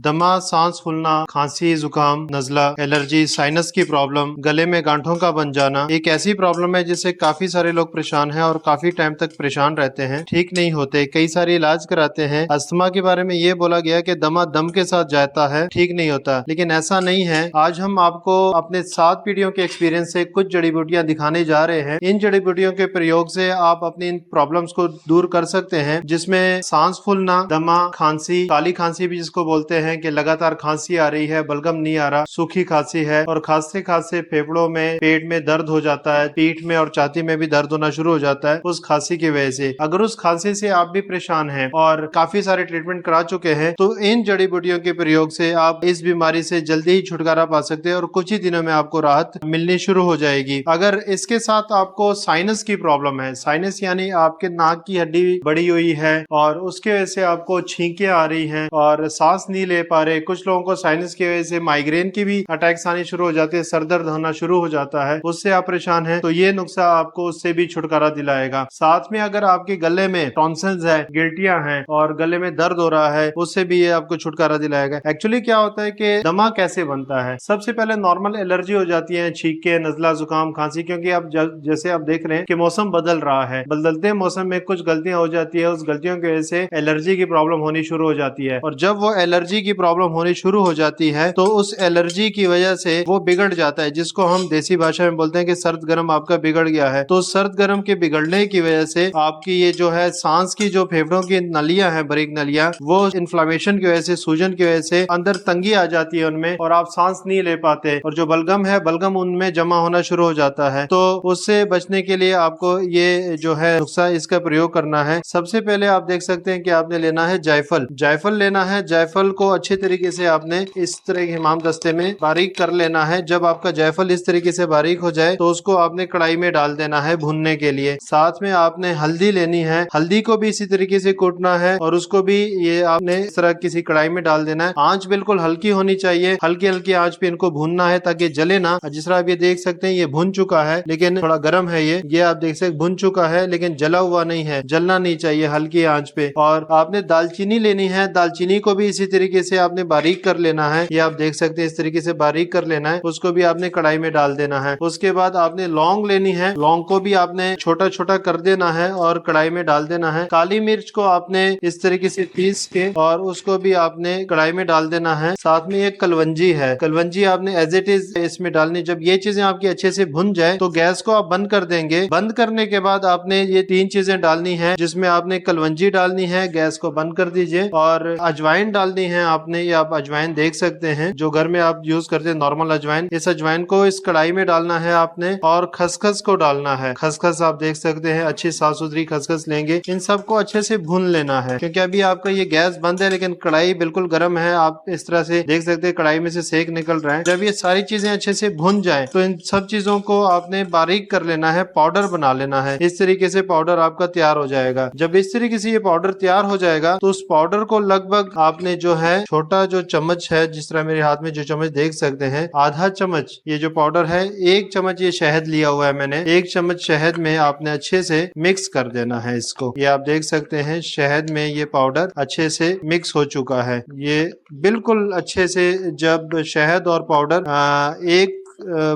दमा, सांस फूलना, खांसी, जुकाम, नजला, एलर्जी, साइनस की प्रॉब्लम, गले में गांठों का बन जाना एक ऐसी प्रॉब्लम है जिससे काफी सारे लोग परेशान हैं और काफी टाइम तक परेशान रहते हैं, ठीक नहीं होते। कई सारे इलाज कराते हैं। अस्थमा के बारे में ये बोला गया कि दमा दम के साथ जाता है, ठीक नहीं होता, लेकिन ऐसा नहीं है। आज हम आपको अपने 7 पीढ़ियों के एक्सपीरियंस से कुछ जड़ी बूटियां दिखाने जा रहे हैं। इन जड़ी बूटियों के प्रयोग से आप अपनी इन प्रॉब्लम्स को दूर कर सकते हैं, जिसमें सांस फूलना, दमा, खांसी, काली खांसी भी जिसको बोलते हैं कि लगातार खांसी आ रही है, बलगम नहीं आ रहा, सूखी खांसी है और खांसते खांसते फेफड़ों में, पेट में दर्द हो जाता है, पीठ में और छाती में भी दर्द होना शुरू हो जाता है उस खांसी की वजह से। अगर उस खांसी से आप भी परेशान हैं और काफी सारे ट्रीटमेंट करा चुके हैं तो इन जड़ी बूटियों के प्रयोग से आप इस बीमारी से जल्दी ही छुटकारा पा सकते हैं और कुछ ही दिनों में आपको राहत मिलनी शुरू हो जाएगी। अगर इसके साथ आपको साइनस की प्रॉब्लम है, साइनस यानी आपके नाक की हड्डी बड़ी हुई है और उसके वजह से आपको छींकें आ रही हैं और सांस नहीं ले पा रहे, कुछ लोगों को साइनस की वजह से माइग्रेन की भी अटैक्स आने शुरू हो जाते हैं, सर दर्द होना शुरू हो जाता है, उससे आप परेशान हैं तो ये नुस्खा आपको उससे भी छुटकारा दिलाएगा। साथ में अगर आपके गले में टॉन्सिल्स है, गिल्टियां हैं और गले में दर्द हो रहा है, उससे भी ये आपको छुटकारा दिलाएगा। एक्चुअली क्या होता है कि दमा कैसे बनता है? सबसे पहले नॉर्मल एलर्जी हो जाती है, छींके, नजला, जुकाम, खांसी, क्योंकि आप जैसे आप देख रहे हैं कि मौसम बदल रहा है, बदलते मौसम में कुछ गलतियां हो जाती है, उस गलतियों की वजह से एलर्जी की प्रॉब्लम होनी शुरू हो जाती है और जब वो एलर्जी की प्रॉब्लम होनी शुरू हो जाती है तो उस एलर्जी की वजह से वो बिगड़ जाता है, जिसको हम देसी भाषा में बोलते हैं कि सर्द गर्म आपका बिगड़ गया है। तो सर्द गर्म के बिगड़ने की वजह से आपकी ये जो है सांस की जो फेफड़ों की नलियां हैं, बारीक नलियां, वो इन्फ्लामेशन की वजह से, सूजन की वजह से अंदर तंगी आ जाती है उनमें और आप सांस नहीं ले पाते और जो बलगम है, बलगम उनमें जमा होना शुरू हो जाता है। तो उससे बचने के लिए आपको ये जो है नुस्खा, इसका प्रयोग करना है। सबसे पहले आप देख सकते हैं कि आपने लेना है जायफल। जायफल लेना है। जायफल को अच्छे तरीके से आपने इस तरह के हमाम दस्ते में बारीक कर लेना है। जब आपका जायफल इस तरीके से बारीक हो जाए तो उसको आपने कढ़ाई में डाल देना है भूनने के लिए। साथ में आपने हल्दी लेनी है, हल्दी को भी इसी तरीके से कूटना है और उसको भी ये आपने इस तरह किसी कढ़ाई में डाल देना है। आंच बिल्कुल हल्की होनी चाहिए, हल्की हल्की आंच पे इनको भूनना है ताकि जले ना। जिस तरह आप ये देख सकते हैं ये भुन चुका है लेकिन थोड़ा गर्म है, ये आप देख सकते भुन चुका है लेकिन जला हुआ नहीं है, जलना नहीं चाहिए, हल्की आंच पे। और आपने दालचीनी लेनी है, दालचीनी को भी इसी तरीके से आपने बारीक कर लेना है, ये आप देख सकते हैं इस तरीके से बारीक कर लेना है, उसको भी आपने कढ़ाई में डाल देना है। उसके बाद आपने लौंग लेनी है, लौंग को भी आपने छोटा छोटा कर देना है और कढ़ाई में डाल देना है। काली मिर्च को आपने इस तरीके से पीस के और उसको भी आपने कढ़ाई में डाल देना है। साथ में एक कलवंजी है, कलवंजी आपने एज इट इज इसमें डालनी। जब ये चीजें आपकी अच्छे से भुन जाए तो गैस को आप बंद कर देंगे। बंद करने के बाद आपने ये 3 चीजें डालनी है, जिसमें आपने कलवंजी डालनी है, गैस को बंद कर दीजिए, और अजवाइन डालनी है आपने। ये आप अजवाइन देख सकते हैं जो घर में आप यूज करते हैं, नॉर्मल अजवाइन। इस अजवाइन को इस कढ़ाई में डालना है आपने और खसखस को डालना है। खसखस आप देख सकते हैं, अच्छी साफ सुथरी खसखस लेंगे। इन सबको अच्छे से भून लेना है क्योंकि अभी आपका ये गैस बंद है लेकिन कढ़ाई बिल्कुल गर्म है। आप इस तरह से देख सकते हैं कढ़ाई में से सेक निकल रहा है। जब ये सारी चीजें अच्छे से भुन जाए तो इन सब चीजों को आपने बारीक कर लेना है, पाउडर बना लेना है। इस तरीके से पाउडर आपका तैयार हो जाएगा। जब इस तरीके से ये पाउडर तैयार हो जाएगा तो उस पाउडर को लगभग आपने जो है छोटा जो चम्मच है, जिस तरह मेरे हाथ में जो चम्मच देख सकते हैं, आधा चम्मच ये जो पाउडर है, 1 चम्मच ये शहद लिया हुआ है मैंने, 1 चम्मच शहद में आपने अच्छे से मिक्स कर देना है इसको। ये आप देख सकते हैं शहद में ये पाउडर अच्छे से मिक्स हो चुका है। ये बिल्कुल अच्छे से जब शहद और पाउडर एक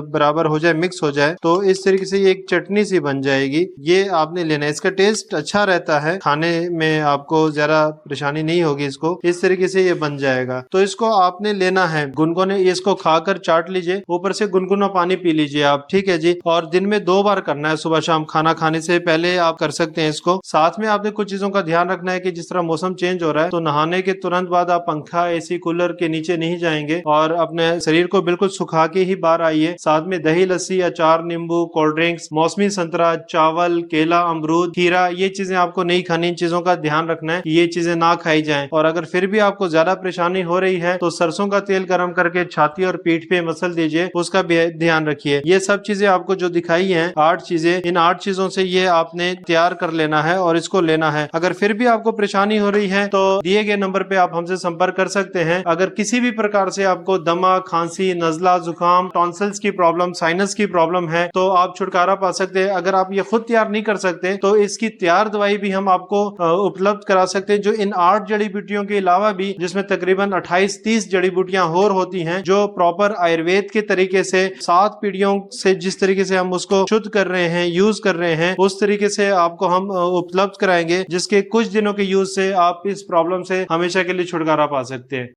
बराबर हो जाए, मिक्स हो जाए, तो इस तरीके से ये एक चटनी सी बन जाएगी। ये आपने लेना है। इसका टेस्ट अच्छा रहता है, खाने में आपको ज्यादा परेशानी नहीं होगी। इसको इस तरीके से ये बन जाएगा। तो इसको आपने लेना है गुनगुने, इसको खाकर चाट लीजिए, ऊपर से गुनगुना पानी पी लीजिए आप, ठीक है जी। और दिन में 2 बार करना है, सुबह शाम खाना खाने से पहले आप कर सकते हैं इसको। साथ में आपने कुछ चीजों का ध्यान रखना है कि जिस तरह मौसम चेंज हो रहा है तो नहाने के तुरंत बाद आप पंखा, एसी, कूलर के नीचे नहीं जाएंगे और अपने शरीर को बिल्कुल सुखा के ही बाहर आइए। साथ में दही, लस्सी, अचार, नींबू, कोल्ड ड्रिंक्स, मौसमी संतरा, चावल, केला, अमरूद, खीरा, ये चीजें आपको नहीं खानी। इन चीजों का ध्यान रखना है कि ये चीजें ना खाई जाएं। और अगर फिर भी आपको ज्यादा परेशानी हो रही है तो सरसों का तेल गर्म करके छाती और पीठ पे मसल दीजिए, उसका भी ध्यान रखिए। ये सब चीजें आपको जो दिखाई हैं 8 चीजें, इन 8 चीजों से ये आपने तैयार कर लेना है और इसको लेना है। अगर फिर भी आपको परेशानी हो रही है तो दिए गए नंबर पे आप हमसे संपर्क कर सकते हैं। अगर किसी भी प्रकार से आपको दमा, खांसी, नजला, जुकाम, टॉन्सिल टॉन्सिल्स की प्रॉब्लम, साइनस की प्रॉब्लम है, तो आप छुटकारा पा सकते हैं। अगर आप ये खुद तैयार नहीं कर सकते तो इसकी तैयार दवाई भी हम आपको उपलब्ध करा सकते हैं, जो इन 8 जड़ी बूटियों के अलावा भी, जिसमें तकरीबन 28-30 जड़ी बूटियां और होती हैं, जो प्रॉपर आयुर्वेद के तरीके से 7 पीढ़ियों से जिस तरीके से हम उसको शुद्ध कर रहे हैं, यूज कर रहे हैं, उस तरीके से आपको हम उपलब्ध कराएंगे, जिसके कुछ दिनों के यूज से आप इस प्रॉब्लम से हमेशा के लिए छुटकारा पा सकते हैं।